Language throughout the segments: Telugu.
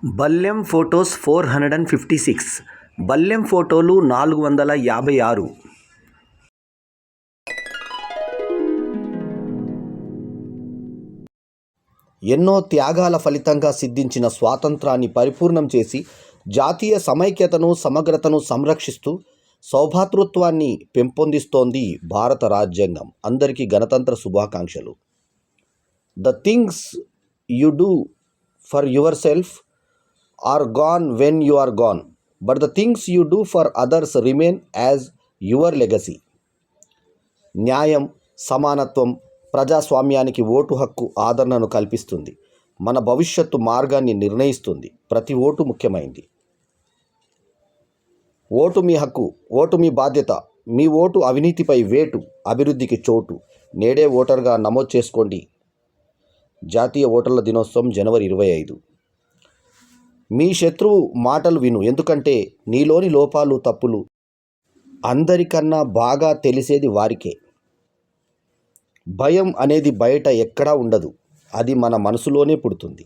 బల్లెం ఫొటోస్ 456, బల్లెం ఫోటోలు 456. ఎన్నో త్యాగాల ఫలితంగా సిద్ధించిన స్వాతంత్రాన్ని పరిపూర్ణం చేసి జాతీయ సమైక్యతను సమగ్రతను సంరక్షిస్తూ సౌభ్రాతృత్వాన్ని పెంపొందిస్తోంది భారత రాజ్యాంగం. అందరికీ గణతంత్ర శుభాకాంక్షలు. The things you do for your self are gone when you are gone, but the things you do for others remain as your legacy. న్యాయం, సమానత్వం, ప్రజాస్వామ్యానికి ఓటు హక్కు ఆదరణను కల్పిస్తుంది. మన భవిష్యత్తు మార్గాన్ని నిర్ణయిస్తుంది. ప్రతి ఓటు ముఖ్యమైంది. ఓటు మీ హక్కు, ఓటు మీ బాధ్యత. మీ ఓటు అవినీతిపై వేటు, అభివృద్ధికి చోటు. నేడే ఓటర్గా నమోదు చేసుకోండి. జాతీయ ఓటర్ల దినోత్సవం జనవరి 25. మీ శత్రువు మాటలు విను, ఎందుకంటే నీలోని లోపాలు తప్పులు అందరికన్నా బాగా తెలిసేది వారికే. భయం అనేది బయట ఎక్కడా ఉండదు, అది మన మనసులోనే పుడుతుంది.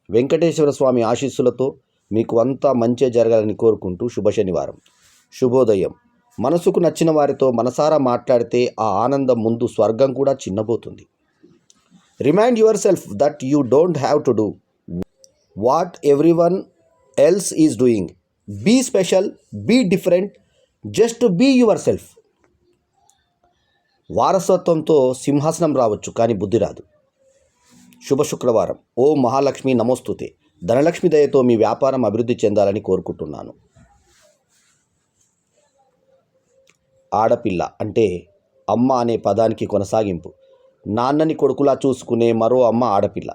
వెంకటేశ్వర స్వామి ఆశీస్సులతో మీకు అంతా మంచే జరగాలని కోరుకుంటూ శుభ శనివారం, శుభోదయం. మనసుకు నచ్చిన వారితో మనసారా మాట్లాడితే ఆ ఆనందం ముందు స్వర్గం కూడా చిన్నబోతుంది. Remind yourself that you don't have to do what everyone else is doing. Be special, be different, just be yourself. వారసత్వంతో సింహాసనం రావచ్చు, కానీ బుద్ధి రాదు. శుభ శుక్రవారం. ఓం మహాలక్ష్మి నమోస్తుతే. ధనలక్ష్మి దయతో మీ వ్యాపారం అభివృద్ధి చెందాలని కోరుకుంటున్నాను. ఆడపిల్ల అంటే అమ్మ అనే పదానికి కొనసాగింపు. నాన్నని కొడుకులా చూసుకునే మరో అమ్మ ఆడపిల్ల.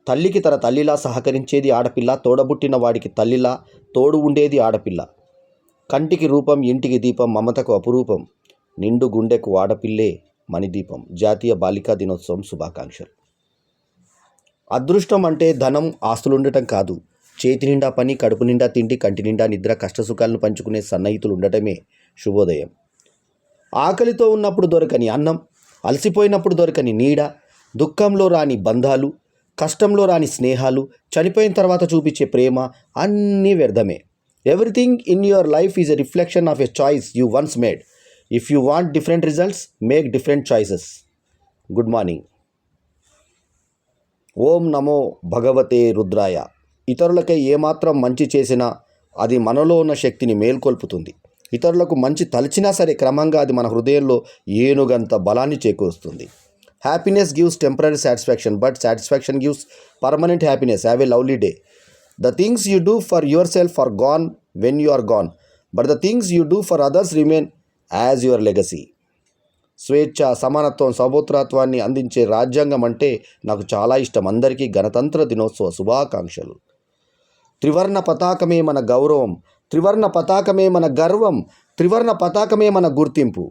తల్లికి తన తల్లిలా సహకరించేది ఆడపిల్ల. తోడబుట్టిన వాడికి తల్లిలా తోడు ఉండేది ఆడపిల్ల. కంటికి రూపం, ఇంటికి దీపం, మమతకు అపురూపం. నిండు గుండెకు ఆడపిల్లే మణిదీపం. జాతీయ బాలికా దినోత్సవం శుభాకాంక్షలు. అదృష్టం అంటే ధనం, ఆస్తులుండటం కాదు. చేతి నిండా పని, కడుపు నిండా తిండి, కంటి నిండా నిద్ర, కష్టసుఖాలను పంచుకునే సన్నిహితులు ఉండటమే శుభోదయం. ఆకలితో ఉన్నప్పుడు దొరకని అన్నం, అలసిపోయినప్పుడు దొరకని నీడ, దుఃఖంలో రాని బంధాలు, కష్టంలో రాని స్నేహాలు, చనిపోయిన తర్వాత చూపించే ప్రేమ అన్నీ వ్యర్థమే. Everything in your life is a reflection of a choice you once made. If you want different results, make different choices. Good morning. ఓం నమో భగవతే రుద్రాయ. ఇతరులకై ఏమాత్రం మంచి చేసినా అది మనలో ఉన్న శక్తిని మేల్కొల్పుతుంది. ఇతరులకు మంచి తలచినా సరే క్రమంగా అది మన హృదయంలో ఏనుగంత బలాన్ని చేకూరుస్తుంది. Happiness gives temporary satisfaction, but satisfaction gives permanent happiness. Have a lovely day. The things you do for yourself are gone when you are gone, but the things you do for others remain as your legacy. స్వేచ్ఛ, సమానత్వం, సహోదరత్వాన్ని అందించే రాజ్యాంగం అంటే నాకు చాలా ఇష్టం. అందరికీ గణతంత్ర దినోత్సవ శుభాకాంక్షలు. త్రివర్ణ పతాకమే మన గౌరవం, త్రివర్ణ పతాకమే మన గర్వం, త్రివర్ణ పతాకమే మన గుర్తింపు.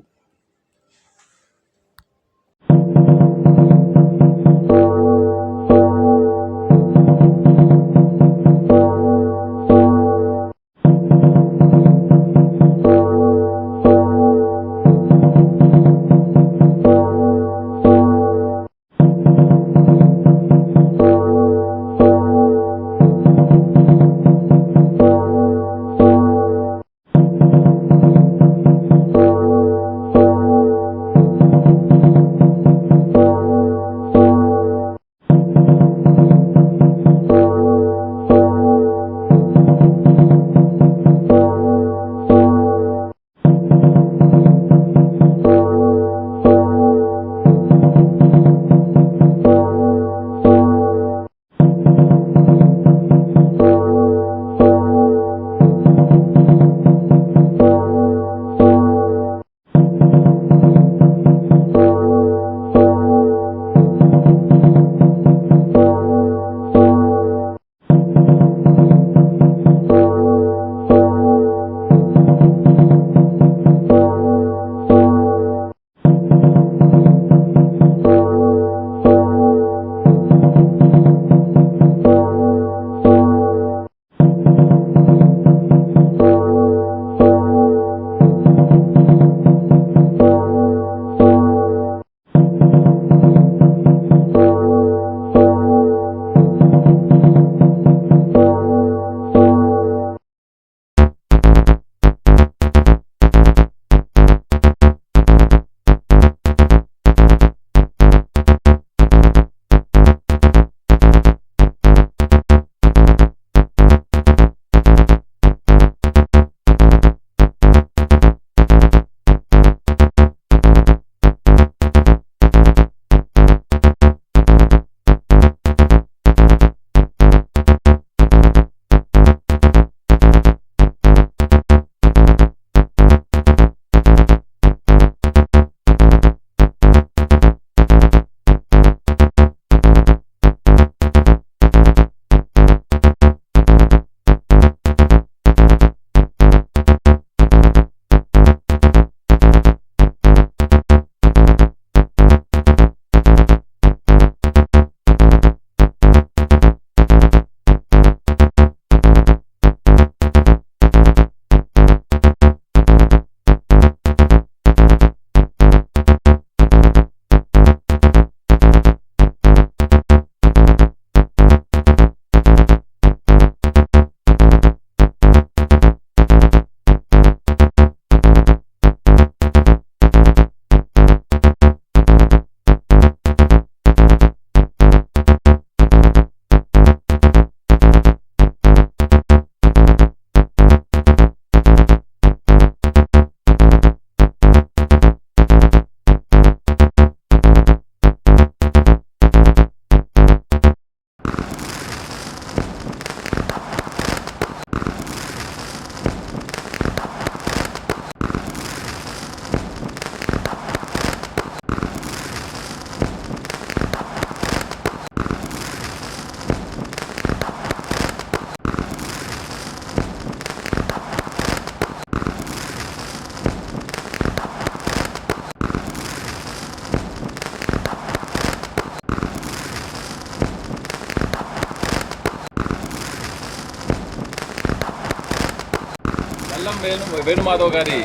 బల్లం వేణుమాధవ్ గారి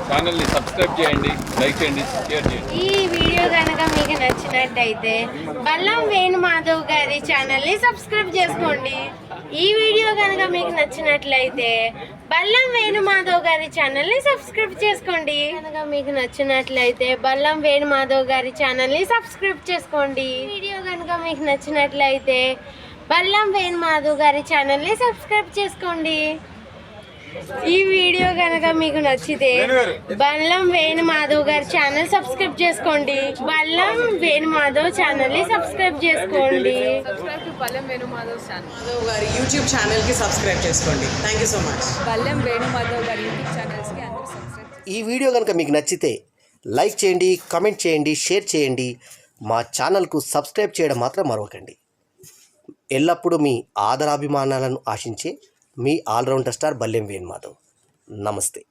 ఛానల్ని సబ్స్క్రైబ్ చేయండి, లైక్ చేయండి, షేర్ చేయండి. ఈ వీడియో కనుక మీకు నచ్చినట్టయితే బల్లం వేణుమాధవ్ గారి ఛానల్ని సబ్స్క్రైబ్ చేసుకోండి. ఈ వీడియో కనుక మీకు నచ్చినట్లయితే బల్లం వేణుమాధవ్ గారి ఛానల్ని సబ్స్క్రైబ్ చేసుకోండి. కనుక మీకు నచ్చినట్లయితే బల్లం వేణుమాధవ్ గారి ఛానల్ని సబ్స్క్రైబ్ చేసుకోండి. వీడియో కనుక మీకు నచ్చినట్లయితే బల్లం వేణుమాధవ్ గారి ఛానల్ని సబ్స్క్రైబ్ చేసుకోండి. ఈ వీడియో కనుక మీకు నచ్చితే బల్లం వేణుమాధవ్ గారి ఛానల్ సబ్స్క్రైబ్ చేసుకోండి. బల్లం వేణుమాధవ్ ఛానల్ ని సబ్స్క్రైబ్ చేసుకోండి. బల్లం వేణుమాధవ్ గారి యూట్యూబ్ ఛానల్ కి సబ్స్క్రైబ్ చేసుకోండి. Thank you so much. Ballam Venumadhav గారి యూట్యూబ్ ఛానల్స్ కి అందరూ సబ్స్క్రైబ్. ఈ వీడియో కనుక మీకు నచ్చితే లైక్ చేయండి, కామెంట్ చేయండి, షేర్ చేయండి. మా ఛానల్కు సబ్స్క్రైబ్ చేయడం మాత్రం మరవకండి. ఎల్లప్పుడూ మీ ఆదరాభిమానాలను ఆశించే మీ ఆల్రౌండర్ స్టార్ బల్లెం వేణుమాధవ్. నమస్తే.